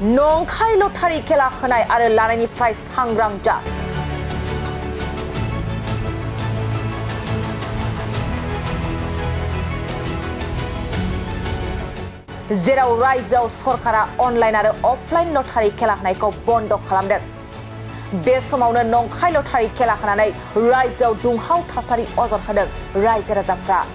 नंखाय लटारि खेला होनाय आरो लानायनिफ्राय सांग्रां जा। जेराव रायजोआव सरकारा अनलाइन आरो अफलाइन लटारि खेला होनायखौ बन्द खालामदों। बे समावनो नंखाय लटारि खेला होनानै रायजोआव दुंहाव थासारि अजद होदों रायजो राजाफ्रा।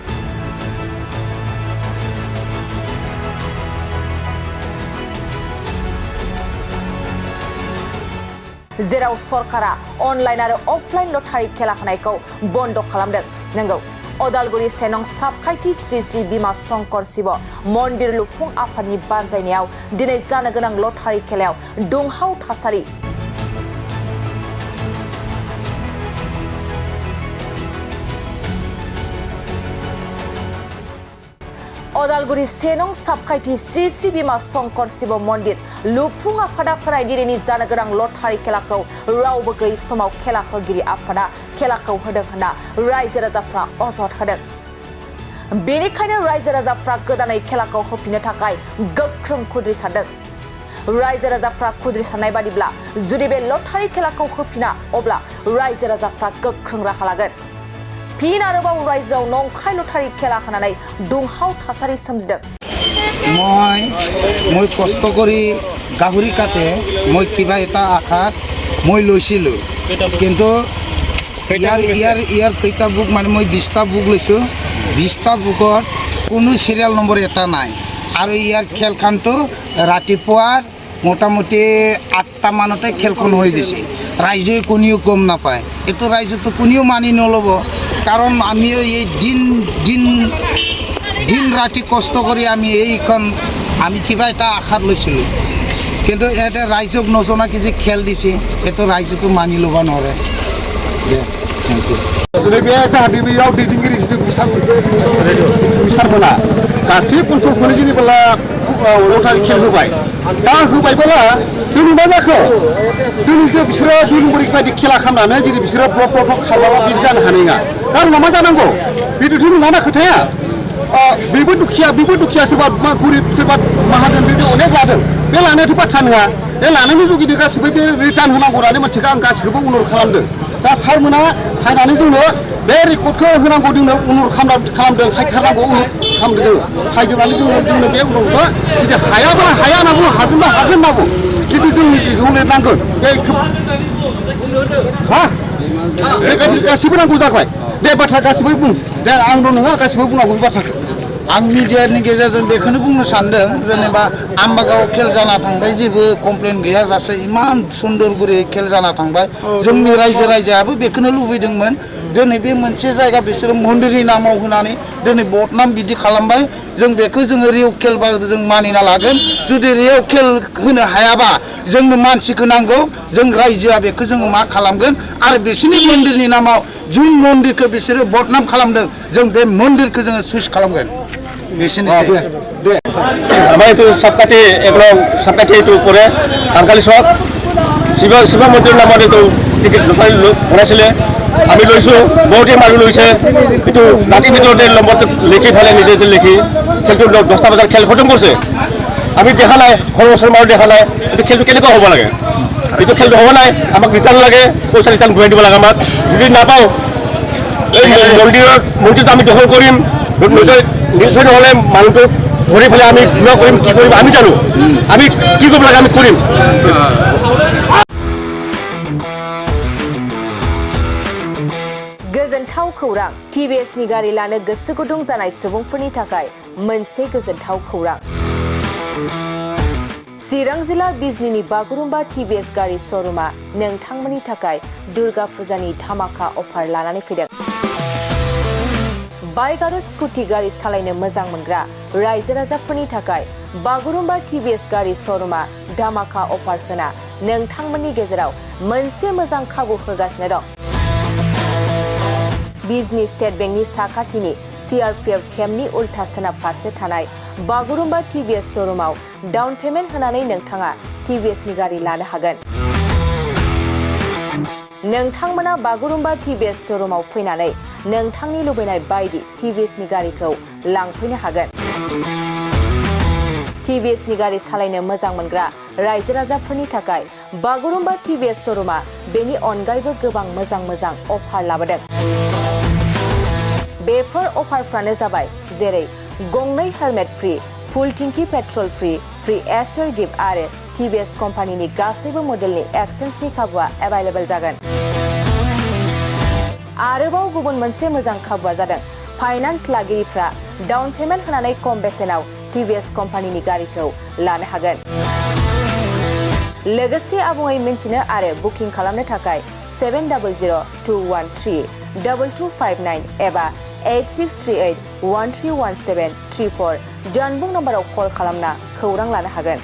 जेराव सरकारा अनलाइन आरो अफलाइन लटारि खेला होनायखौ बन्द खालामदों। नंगौ, अदालगुरि सेनं साबखायथि श्री श्री बिमा शंकर शिव मन्दिर लुफुं आफादनि बानजायनायाव दिनै जानो गोनां लटारि खेलायाव दुंहाव थासारि। अदालगुरि सेनं साबखायथि श्री श्री बिमा शंकर शिव मन्दिर लुफुं आफादा होनाय दिनैनि जानो गोनां लटारि खेलाखौ रावबो गैयै समाव खेला होगिरि आफादा खेलाखौ होदों होनना रायजो राजाफ्रा अजद होदों। बेनिखायनो रायजो राजाफ्रा गोदानै खेलाखौ होफिननो थाखाय गोख्रों खुद्रिसारदों। रायजो राजाफ्रा खुद्रिसारनाय बादिब्ला जुदि बे लटारि खेलाखौ होफिना अब्ला रायजो राजाफ्रा गोख्रों राहा लागोन। फिन आरोबाव रायजोआव नंखाय लटारि खेला होनानै दुंहाव थासारि सोमजिदों। মই কষ্ট কৰি গাহৰি কাটে মই কিবা এটা আশাত মই লৈছিলোঁ, কিন্তু ইয়াৰ কেইটা বুক মানে মই 20টা বুক লৈছোঁ। 20টা বুকত কোনো চিৰিয়েল নম্বৰ এটা নাই। আৰু ইয়াৰ খেলখনটো ৰাতিপুৱাৰ মোটামুটি 8টা মানতে খেলখন হৈ গৈছে। ৰাইজে কোনেও গম নাপায়। এইটো ৰাইজেতো কোনেও মানি নল'ব, কাৰণ আমিও এই দিন ৰাতি কষ্ট কৰি আমি কিবা এটা আশাত লৈছিলোঁ, কিন্তু ইয়াতে ৰাইজক নজনাকৈ যে খেল দিছে এইটো ৰাইজেতো মানি ল'ব নোৱাৰে। দে থেংক ইউ। बे जाहाथे बेयाव दैदेनगिरि जिथु मिसारमोना गासै कन्ट्रलखौनो जेनेबा लटारि खेल होबाय। दा होबायबोला दिनै मा जाखो? दिनैसो बिसोरो 2 नम्बर बायदि खेला खालामनानै जुदि बिसोरो ब्लक खालामाबा बिदि जानो हानाय नङा। कारना मा जानांगौ? बिदिथ' नङाना खोथाया। बेबो दुखिया सोरबा गरिब सोरबा माहाजोन बेबायदि अनेक लादों। बे लानायाथ' बाथ्रा नङा। बे लानायनि जुगिदि गासिबो बे रिटार्न होनांगौ होननानै मोनसेखौ आं गासिखौबो अनुरद खालामदों। दा सारमोना फैनानै जोंनो बे रेकर्डखौ होनांगौ जोंनो अनुरद खालामदों, हायथारनांगौ अनुरद खालामदों जोङो। हायजोबनानै जोंनो बे अनुरदखौ जुदि हायाबा हाया होनना बुङो, हागोनबा हागोन होनना बुङो, खिन्थु जोंनि जिखौ लिरनांगोन। बे गासिबो नांगौ जाबाय। दे बाथ्रा गासिबो बुं। दे आंल' नङा, गासिबो बुंनांगौ बे बाथ्राखौ। आं मिडियानि गेजेरजों बेखौनो बुंनो सानदों, जेनेबा आम्बागाव खेल जाना थांबाय, जेबो कमप्लेन गैयाजासे इमान सुन्दरगुरि खेल जाना थांबाय। जोंनि रायजोआबो बेखौनो लुबैदोंमोन। दिनै बे मोनसे जायगा बिसोरो मन्दिरनि नामाव होनानै दिनै बदनाम बिदि खालामबाय। जों बेखौ जोङो रियेल खेलबाबो जों मानिना लागोन। जुदि रियेल खेल होनो हायाबा जोंनो मानसिखौ नांगौ, जों रायजोआ बेखौ जोङो मा खालामगोन। आरो बिसोरनि मन्दिरनि नामाव जुन मन्दिरखौ बिसोरो बदनाम खालामदों, जों बे मन्दिरखौ जोङो सुइस खालामगोन। আমাৰ এইটো সাবকাঠি সাবকাঠি এইটো পৰে কাংকালি চক শিৱ মন্দিৰৰ নামত এইটো টিকেট লটাৰী বনাইছিলে। আমি লৈছোঁ, বহুতেই মানুহ লৈছে। এইটো ৰাতিৰ ভিতৰতে নম্বৰটো লিখি পেলাই নিজে লিখি খেলটো 10টা বজাত খেল খতম কৰিছে। আমি দেখা নাই, খৰচৰ মানুহ দেখা নাই। এইটো খেলটো কেনেকুৱা হ'ব লাগে? এইটো খেলটো হ'ব নাই। আমাক ৰিটাৰ্ণ লাগে, পইচা ৰিটাৰ্ণ ঘূৰাই দিব লাগে আমাক। যদি নাপাওঁ এই মন্দিৰটো আমি দখল কৰিম। নিশ্চয় নহ'লে মানুহটো ধৰি পেলাই আমি কিবা কৰিম, কি কৰিম আমি জানো। আমি কি কৰিব লাগে আমি কৰিম। गोजोनथाव खौरां। टिभिएसनि गारि लानो गोसो गुदुं जानाय सुबुंफोरनि थाखाय मोनसे गोजोनथाव खौरां। चिरां जिल्ला बिजनीनि बागुरुम्बा टिभिएस गारि श'रुमा नोंथांमोननि थाखाय दुर्गा फुजानि धामाका अफार लानानै फैदों। बाइक आरो स्कुटि गारि सालायनो मोजां मोनग्रा रायजो राजाफोरनि थाखाय बागुरुम्बा टिभिएस गारि श'रुमा धामाका अफार होना नोंथांमोननि गेजेराव मोनसे मोजां खाबु होगासिनो दं। बिजनी स्टेट बेंकनि साखाथिनि CRPF केम्पनि उल्था सोनाब फारसे थानाय बागुरुम्बा टिभिएस श'रुमाव डाउन पेमेन्ट होनानै नोंथाङा टिभिएसनि गारि लानो हागोन। नोंथांमोना बागुरुम्बा टिभिएस श'रुमाव फैनानै नोंथांनि लुबैनाय बायदि टिभिएसनि गारिखौ लांफैनो हागोन। टिभिएसनि गारि सालायनो मोजां मोनग्रा रायजो राजाफोरनि थाखाय बागुरुम्बा टिभिएस श'रुमा बेनि अनगायैबो गोबां मोजां अफार लाबोदों। बेफोर अफारफ्रानो जाबाय जेरै गंनै हेलमेट फ्रि, फुल टिंकि पेट्रल फ्रि एसर गिफ्ट आरो टिभिएस कम्पानिनि गासैबो मडेलनि एक्सचेन्जनि खाबुआ एभेलेबल जागोन। आरोबाव गुबुन मोनसे मोजां खाबुआ जादों फाइनान्स लागिरिफ्रा डाउन पेमेन्ट होनानै खम बेसेनाव टिभिएस कम्पानिनि गारिखौ लानो हागोन। लोगोसे आबुङै मिन्थिनो आरो बुकिं खालामनो थाखाय 7002132259 एबा 8638131734 जानबुं नम्बराव कल खालामना खौरां लानो हागोन।